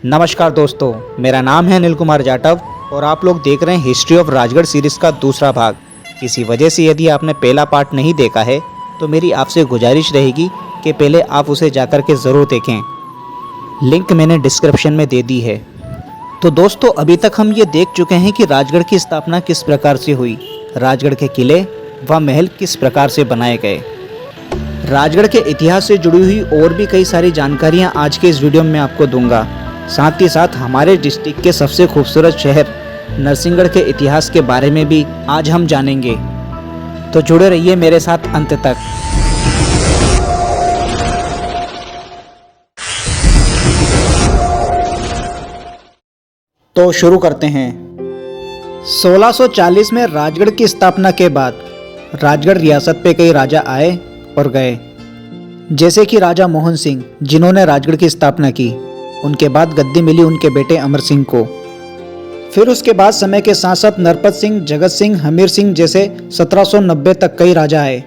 नमस्कार दोस्तों, मेरा नाम है अनिल कुमार जाटव और आप लोग देख रहे हैं हिस्ट्री ऑफ राजगढ़ सीरीज़ का दूसरा भाग। किसी वजह से यदि आपने पहला पार्ट नहीं देखा है तो मेरी आपसे गुजारिश रहेगी कि पहले आप उसे जाकर के ज़रूर देखें। लिंक मैंने डिस्क्रिप्शन में दे दी है। तो दोस्तों, अभी तक हम ये देख चुके हैं कि राजगढ़ की स्थापना किस प्रकार से हुई, राजगढ़ के किले व महल किस प्रकार से बनाए गए। राजगढ़ के इतिहास से जुड़ी हुई और भी कई सारी जानकारियाँ आज के इस वीडियो में आपको दूंगा। साथ ही साथ हमारे डिस्ट्रिक्ट के सबसे खूबसूरत शहर नरसिंहगढ़ के इतिहास के बारे में भी आज हम जानेंगे। तो जुड़े रहिए मेरे साथ अंत तक। तो शुरू करते हैं। 1640 में राजगढ़ की स्थापना के बाद राजगढ़ रियासत पे कई राजा आए और गए, जैसे कि राजा मोहन सिंह जिन्होंने राजगढ़ की स्थापना की। उनके बाद गद्दी मिली उनके बेटे अमर सिंह को। फिर उसके बाद समय के साथ साथ नरपत सिंह, जगत सिंह, हमीर सिंह जैसे 1790 तक कई राजा आए।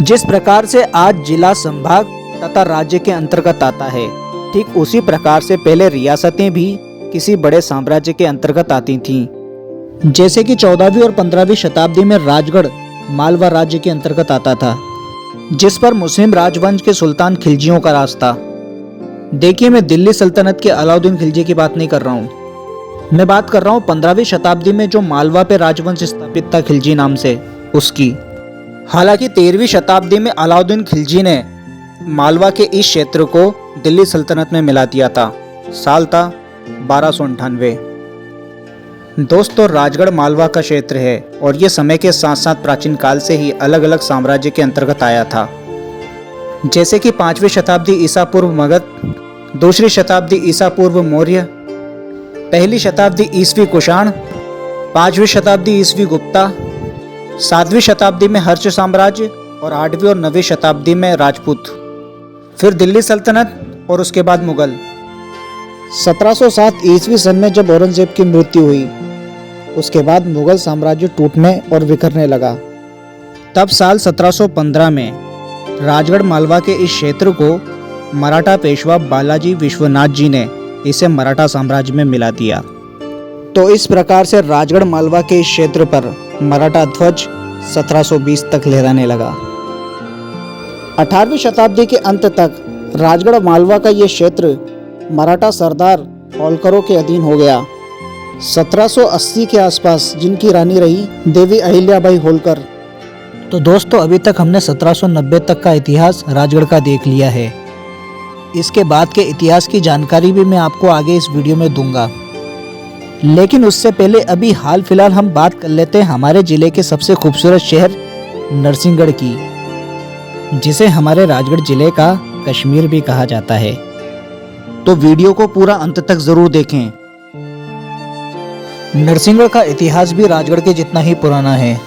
जिस प्रकार से आज जिला, संभाग तथा राज्य के अंतर्गत आता है, ठीक उसी प्रकार से पहले रियासतें भी किसी बड़े साम्राज्य के अंतर्गत आती थीं। जैसे कि 14वीं और 15वीं शताब्दी में राजगढ़ मालवा राज्य के अंतर्गत आता था, जिस पर मुस्लिम राजवंश के सुल्तान खिलजियों का राज था। देखिए, मैं दिल्ली सल्तनत के अलाउद्दीन खिलजी की बात नहीं कर रहा हूँ, मैं बात कर रहा हूँ 15वीं शताब्दी में जो मालवा पे राजवंश स्थापित था खिलजी नाम से, उसकी। हालांकि 13वीं शताब्दी में अलाउद्दीन खिलजी ने मालवा के इस क्षेत्र को दिल्ली सल्तनत में मिला दिया था। साल था 1298। दोस्तों, राजगढ़ मालवा का क्षेत्र है और ये समय के साथ साथ प्राचीन काल से ही अलग अलग साम्राज्य के अंतर्गत आया था, जैसे कि 5वीं शताब्दी ईसा पूर्व मगध, 2री शताब्दी ईसा पूर्व मौर्य, 1ली शताब्दी ईसवी कुषाण, 5वीं शताब्दी ईसवी गुप्ता, 7वीं शताब्दी में हर्ष साम्राज्य और 8वीं और 9वीं शताब्दी में राजपूत। फिर दिल्ली सल्तनत और उसके बाद मुगल। 1707 ईस्वी सन में जब औरंगजेब की मृत्यु हुई, उसके बाद मुगल साम्राज्य टूटने और बिखरने लगा। तब साल 1715 में राजगढ़ मालवा के इस क्षेत्र को मराठा पेशवा बालाजी विश्वनाथ जी ने इसे मराठा साम्राज्य में मिला दिया। तो इस प्रकार से राजगढ़ मालवा के इस क्षेत्र पर मराठा ध्वज 1720 तक लहराने लगा। 18वीं शताब्दी के अंत तक राजगढ़ मालवा का ये क्षेत्र मराठा सरदार होलकरों के अधीन हो गया। 1780 के आसपास जिनकी रानी रही देवी अहिल्याबाई होलकर। तो दोस्तों, अभी तक हमने 1790 तक का इतिहास राजगढ़ का देख लिया है। इसके बाद के इतिहास की जानकारी भी मैं आपको आगे इस वीडियो में दूंगा, लेकिन उससे पहले अभी हाल फिलहाल हम बात कर लेते हैं हमारे जिले के सबसे खूबसूरत शहर नरसिंहगढ़ की, जिसे हमारे राजगढ़ जिले का कश्मीर भी कहा जाता है। तो वीडियो को पूरा अंत तक जरूर देखें। नरसिंहगढ़ का इतिहास भी राजगढ़ के जितना ही पुराना है।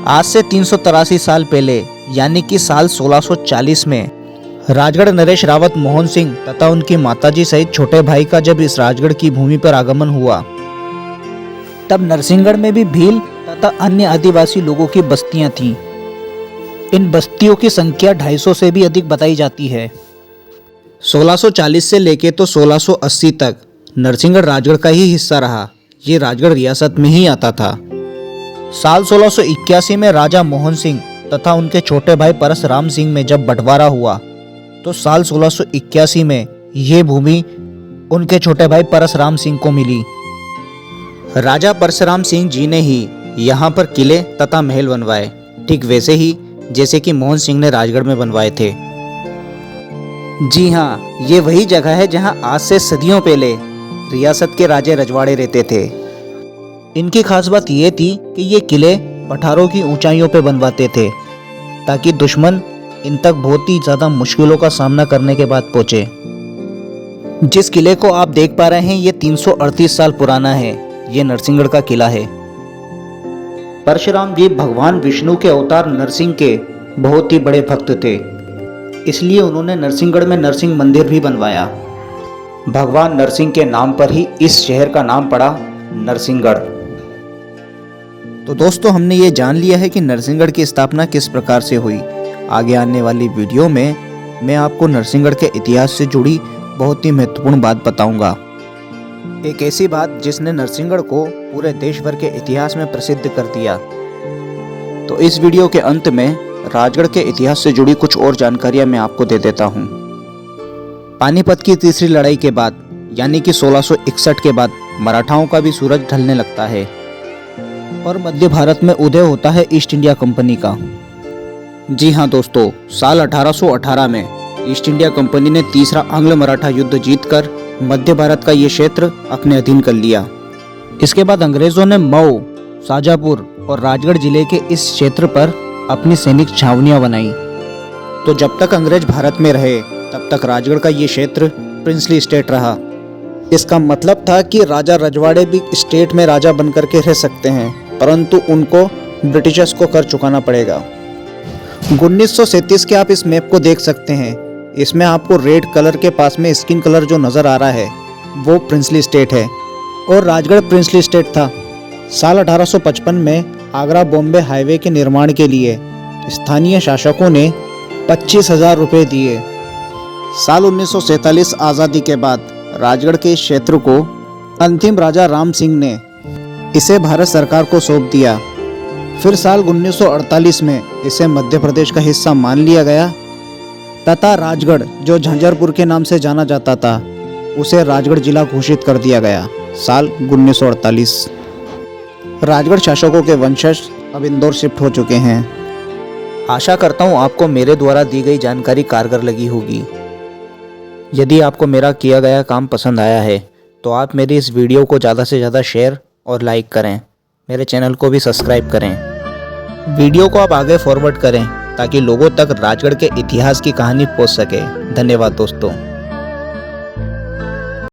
आज से 383 साल पहले, यानी कि साल 1640 में राजगढ़ नरेश रावत मोहन सिंह तथा उनकी माताजी सहित छोटे भाई का जब इस राजगढ़ की भूमि पर आगमन हुआ, तब नरसिंहगढ़ में भी भील तथा अन्य आदिवासी लोगों की बस्तियां थीं। इन बस्तियों की संख्या 250 से भी अधिक बताई जाती है। 1640 से लेके तो 1680 तक नरसिंहगढ़ राजगढ़ का ही हिस्सा रहा। ये राजगढ़ रियासत में ही आता था। साल 1681 में राजा मोहन सिंह तथा उनके छोटे भाई परशुराम सिंह में जब बंटवारा हुआ, तो साल 1681 में ये भूमि उनके छोटे भाई परशुराम सिंह को मिली। राजा परशुराम सिंह जी ने ही यहाँ पर किले तथा महल बनवाए, ठीक वैसे ही जैसे कि मोहन सिंह ने राजगढ़ में बनवाए थे। जी हाँ, ये वही जगह है जहाँ आज से सदियों पहले रियासत के राजे रजवाड़े रहते थे। इनकी खास बात ये थी कि ये किले पठारों की ऊंचाइयों पर बनवाते थे, ताकि दुश्मन इन तक बहुत ही ज़्यादा मुश्किलों का सामना करने के बाद पहुंचे। जिस किले को आप देख पा रहे हैं, ये 338 साल पुराना है। ये नरसिंहगढ़ का किला है। परशुराम जी भगवान विष्णु के अवतार नरसिंह के बहुत ही बड़े भक्त थे, इसलिए उन्होंने नरसिंहगढ़ में नरसिंह मंदिर भी बनवाया। भगवान नरसिंह के नाम पर ही इस शहर का नाम पड़ा नरसिंहगढ़। तो दोस्तों, हमने ये जान लिया है कि नरसिंहगढ़ की स्थापना किस प्रकार से हुई। आगे आने वाली वीडियो में मैं आपको नरसिंहगढ़ के इतिहास से जुड़ी बहुत ही महत्वपूर्ण बात बताऊंगा। एक ऐसी बात जिसने नरसिंहगढ़ को पूरे देश भर के इतिहास में प्रसिद्ध कर दिया। तो इस वीडियो के अंत में राजगढ़ के इतिहास से जुड़ी कुछ और जानकारियां मैं आपको दे देता हूं। पानीपत की तीसरी लड़ाई के बाद यानी कि 1661 के बाद मराठाओं का भी सूरज ढलने लगता है और मध्य भारत में उदय होता है ईस्ट इंडिया कंपनी का। जी हाँ दोस्तों, साल 1818 में ईस्ट इंडिया कंपनी ने तीसरा आंग्ल मराठा युद्ध जीतकर मध्य भारत का ये क्षेत्र अपने अधीन कर लिया। इसके बाद अंग्रेजों ने मऊ, शाजापुर और राजगढ़ जिले के इस क्षेत्र पर अपनी सैनिक छावनियां बनाई। तो जब तक अंग्रेज भारत में रहे तब तक राजगढ़ का ये क्षेत्र प्रिंसली स्टेट रहा। इसका मतलब था कि राजा रजवाड़े भी स्टेट में राजा बनकर के रह सकते हैं, परंतु उनको ब्रिटिशर्स को कर चुकाना पड़ेगा। 1937 के आप इस मैप को देख सकते हैं। इसमें आपको रेड कलर के पास में स्किन कलर जो नज़र आ रहा है वो प्रिंसली स्टेट है और राजगढ़ प्रिंसली स्टेट था। साल 1855 में आगरा बॉम्बे हाईवे के निर्माण के लिए स्थानीय शासकों ने 25,000 रुपये दिए। साल 1947 आज़ादी के बाद राजगढ़ के इस क्षेत्र को अंतिम राजा राम सिंह ने इसे भारत सरकार को सौंप दिया। फिर साल 1948 में इसे मध्य प्रदेश का हिस्सा मान लिया गया तथा राजगढ़ जो झंझारपुर के नाम से जाना जाता था उसे राजगढ़ जिला घोषित कर दिया गया साल 1948। राजगढ़ शासकों के वंशज अब इंदौर शिफ्ट हो चुके हैं। आशा करता हूँ आपको मेरे द्वारा दी गई जानकारी कारगर लगी होगी। यदि आपको मेरा किया गया काम पसंद आया है तो आप मेरी इस वीडियो को ज़्यादा से ज़्यादा शेयर और लाइक करें। मेरे चैनल को भी सब्सक्राइब करें। वीडियो को आप आगे फॉरवर्ड करें ताकि लोगों तक राजगढ़ के इतिहास की कहानी पहुंच सके। धन्यवाद दोस्तों।